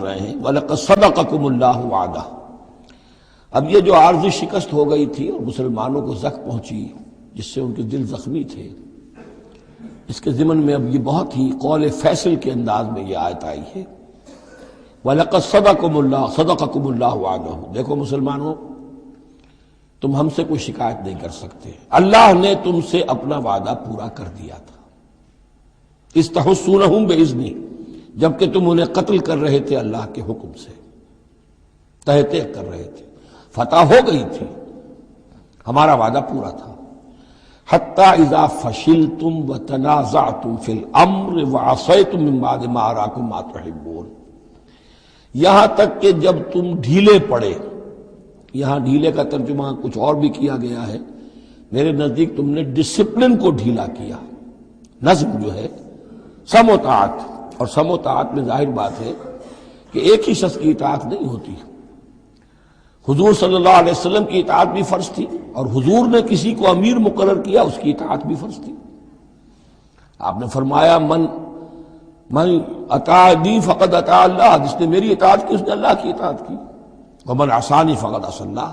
رہے ہیں وَلَقَدْ صَدَقَكُمُ اللَّهُ وَعْدَهُ۔ اب یہ جو عارضی شکست ہو گئی تھی اور مسلمانوں کو زخم پہنچی جس سے ان کے دل زخمی تھے، اس کے ضمن میں اب یہ بہت ہی قول فیصل کے انداز میں یہ آیت آئی ہے، وَلَقَدْ صَدَقَكُمُ اللَّهُ وَعْدَهُ۔ دیکھو مسلمانوں، تم ہم سے کوئی شکایت نہیں کر سکتے، اللہ نے تم سے اپنا وعدہ پورا کر دیا تھا۔ اِسْتَحُسُّونَهُمْ بِإِذْنِهِ، جبکہ تم انہیں قتل کر رہے تھے اللہ کے حکم سے، تہتے کر رہے تھے، فتح ہو گئی تھی، ہمارا وعدہ پورا تھا۔ حَتَّى إِذَا فَشِلْتُمْ وَتَنَازَعْتُمْ فِي الْأَمْرِ وَعَصَيْتُمْ مِنْ بَعْدِ مَا أَرَاكُمْ مَا تُحِبُّونَ، یہاں تک کہ جب تم ڈھیلے پڑے، یہاں ڈھیلے کا ترجمہ کچھ اور بھی کیا گیا ہے، میرے نزدیک تم نے ڈسپلن کو ڈھیلا کیا۔ نظم جو ہے، سم و طاعت، اور سم و طاعت میں ظاہر بات ہے کہ ایک ہی شخص کی اطاعت نہیں ہوتی۔ حضور صلی اللہ علیہ وسلم کی اطاعت بھی فرض تھی، اور حضور نے کسی کو امیر مقرر کیا، اس کی اطاعت بھی فرض تھی۔ آپ نے فرمایا من اطاعنی فقد اطاع اللہ، جس نے میری اطاعت کی اس نے اللہ کی اطاعت کی، ومن عصانی فقد عصی اللہ،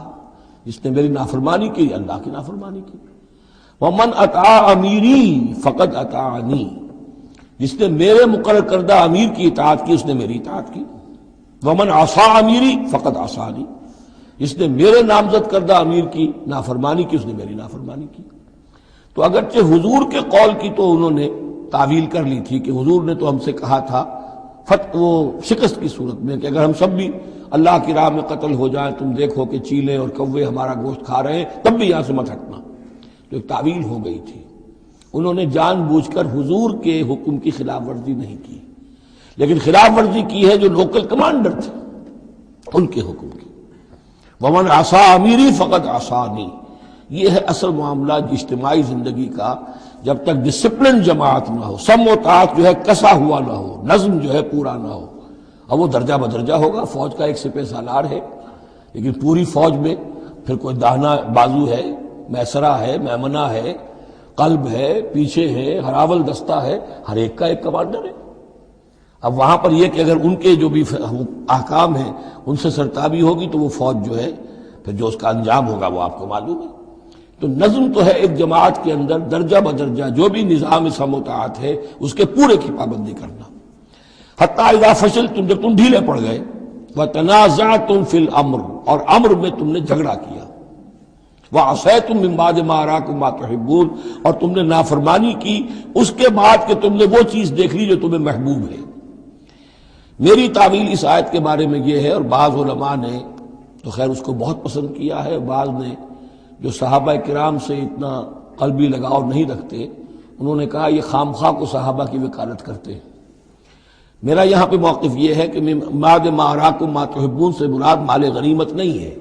جس نے میری نافرمانی کی اللہ کی نافرمانی کی، ومن اطاع امیری فقد اطاعنی، جس نے میرے مقرر کردہ امیر کی اطاعت کی اس نے میری اطاعت کی، ومن عصا امیری فقد عصانی، جس نے میرے نامزد کردہ امیر کی نافرمانی کی اس نے میری نافرمانی کی۔ تو اگرچہ حضور کے قول کی تو انہوں نے تعویل کر لی تھی کہ حضور نے تو ہم سے کہا تھا وہ شکست کی صورت میں کہ اگر ہم سب بھی اللہ کی راہ میں قتل ہو جائیں، تم دیکھو کہ چیلے اور کوے ہمارا گوشت کھا رہے ہیں، تب بھی یہاں سے مت ہٹنا، تو ایک تعویل ہو گئی تھی۔ انہوں نے جان بوجھ کر حضور کے حکم کی خلاف ورزی نہیں کی، لیکن خلاف ورزی کی ہے جو لوکل کمانڈر تھے ان کے حکم کی۔ ومن عصا امیری فقد عصانی، یہ ہے اصل معاملہ اجتماعی زندگی کا۔ جب تک ڈسپلن جماعت نہ ہو، سم و طاعت جو ہے کسا ہوا نہ ہو، نظم جو ہے پورا نہ ہو، اب وہ درجہ بدرجہ ہوگا۔ فوج کا ایک سپہ سالار ہے، لیکن پوری فوج میں پھر کوئی داہنا بازو ہے، میسرہ ہے، میمنہ ہے، قلب ہے، پیچھے ہے، ہراول دستہ ہے، ہر ایک کا ایک کمانڈر ہے۔ اب وہاں پر یہ کہ اگر ان کے جو بھی احکام ہیں ان سے سرتابی ہوگی تو وہ فوج جو ہے پھر جو اس کا انجام ہوگا وہ آپ کو معلوم ہے۔ تو نظم تو ہے ایک جماعت کے اندر درجہ بدرجہ جو بھی نظام سم و طاعت ہے اس کے پورے کی پابندی کرنا۔ حتیٰ اذا فشلتم، جب تم ڈھیلے پڑ گئے، وتنازعتم فی الامر، اور امر میں تم نے جھگڑا کیا، وعصیتم من بعد ما اراکم ما تحبون، اور تم نے نافرمانی کی اس کے بعد کہ تم نے وہ چیز دیکھ لی جو تمہیں محبوب ہے۔ میری تعویل اس آیت کے بارے میں یہ ہے، اور بعض علماء نے تو خیر اس کو بہت پسند کیا ہے، بعض نے جو صحابہ کرام سے اتنا قلبی لگاؤ نہیں رکھتے انہوں نے کہا یہ خام خواہ کو صحابہ کی وکالت کرتے ہیں۔ میرا یہاں پہ موقف یہ ہے کہ بعد ما اراکم ما تحبون سے مراد مال غنیمت نہیں ہے،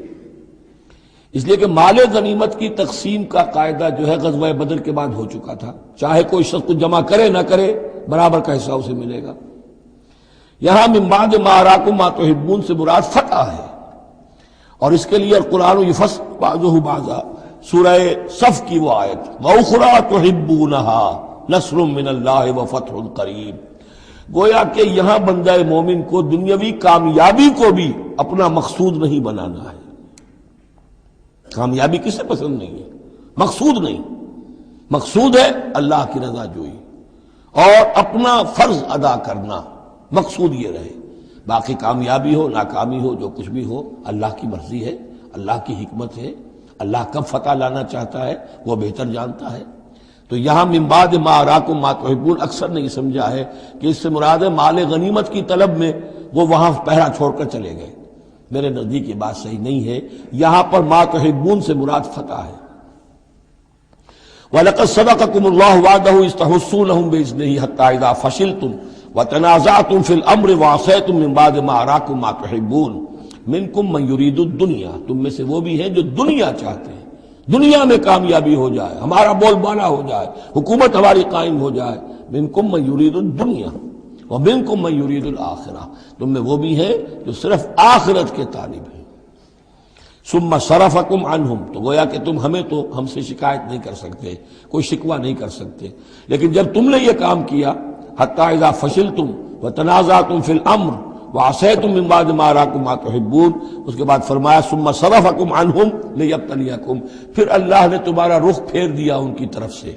اس لیے کہ مال غنیمت کی تقسیم کا قاعدہ جو ہے غزوہ بدر کے بعد ہو چکا تھا، چاہے کوئی شخص کچھ جمع کرے نہ کرے برابر کا حصہ اسے ملے گا۔ یہاں من بعد ما اراکم ما تحبون سے مراد فتح ہے، اور اس کے لیے قرآن یفصل بعضہ بعضا، سورہ صف کی وہ آیت وَأُخْرَىٰ تُحِبُّونَهَا نَصْرٌ مِّنَ اللَّهِ وَفَتْحٌ قَرِیب، گویا کہ یہاں بندہ مومن کو دنیاوی کامیابی کو بھی اپنا مقصود نہیں بنانا ہے۔ کامیابی کسے پسند نہیں ہے؟ مقصود نہیں، مقصود ہے اللہ کی رضا جوئی اور اپنا فرض ادا کرنا، مقصود یہ رہے۔ باقی کامیابی ہو ناکامی ہو جو کچھ بھی ہو اللہ کی مرضی ہے، اللہ کی حکمت ہے، اللہ کب فتح لانا چاہتا ہے وہ بہتر جانتا ہے۔ تو یہاں من بعد ما اراکم ما تحبون اکثر نے یہ سمجھا ہے کہ اس سے مراد ہے مال غنیمت کی طلب میں وہ وہاں پہرا چھوڑ کر چلے گئے۔ میرے نزدیک یہ بات صحیح نہیں ہے، یہاں پر ما تحبون سے مراد فتح ہے۔ وَلَقَدْ صَدَقَكُمُ اللَّهُ وَعْدَهُ إِذْ تَحُسُّونَهُم بِإِذْنِهِ حَتَّىٰ إِذَا فَشِلْتُمْ وَتَنَازَعْتُمْ فِي الْأَمْرِ وَعَصَيْتُم مِّن بَعْدِ مَا أَرَاكُم مَّا تُحِبُّونَ مِنكُم مَّن يُرِيدُ الدُّنْيَا، تم میں سے وہ بھی ہیں جو دنیا چاہتے ہیں، دنیا میں کامیابی ہو جائے، ہمارا بول بالا ہو جائے، حکومت ہماری قائم ہو جائے۔ مِنكُم مَّن يُرِيدُ الدُّنْيَا وَمِنكُم مَّن يُرِيدُ الْآخِرَةَ، تم میں وہ بھی ہیں جو صرف آخرت کے طالب ہیں۔ ثم صرفکم عنہم، تو گویا کہ تم ہم سے شکایت نہیں کر سکتے، کوئی شکوہ نہیں کر سکتے، لیکن جب تم نے یہ کام کیا حتی اذا فشلتم وتنازعتم فی الامر وعصیتم من بعد ما اراکم ما تحبون، اس کے بعد فرمایا ثم صرفکم عنہم لیبتلیکم، پھر اللہ نے تمہارا رخ پھیر دیا ان کی طرف سے۔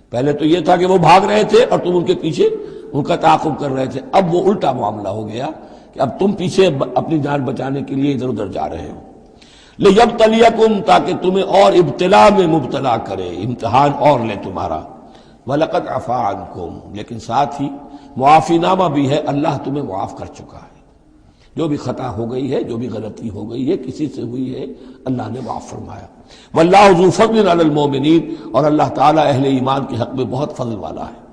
پہلے تو یہ تھا کہ وہ بھاگ رہے تھے اور تم ان کے پیچھے ان کا تعاقب کر رہے تھے، اب وہ الٹا معاملہ ہو گیا کہ اب تم پیچھے اپنی جان بچانے کے لیے ادھر ادھر جا رہے ہو۔ لیبتلیکم، تاکہ تمہیں اور ابتلا میں مبتلا کرے، امتحان اور لے تمہارا۔ وَلَقَدْ عَفَا عَنْكُمْ، لیکن ساتھ ہی معافی نامہ بھی ہے، اللہ تمہیں معاف کر چکا ہے۔ جو بھی خطا ہو گئی ہے، جو بھی غلطی ہو گئی ہے، کسی سے ہوئی ہے، اللہ نے معاف فرمایا۔ وَاللَّهُ ذُو فَضْلٍ عَلَى الْمُؤْمِنِينَ، اور اللہ تعالیٰ اہل ایمان کے حق میں بہت فضل والا ہے۔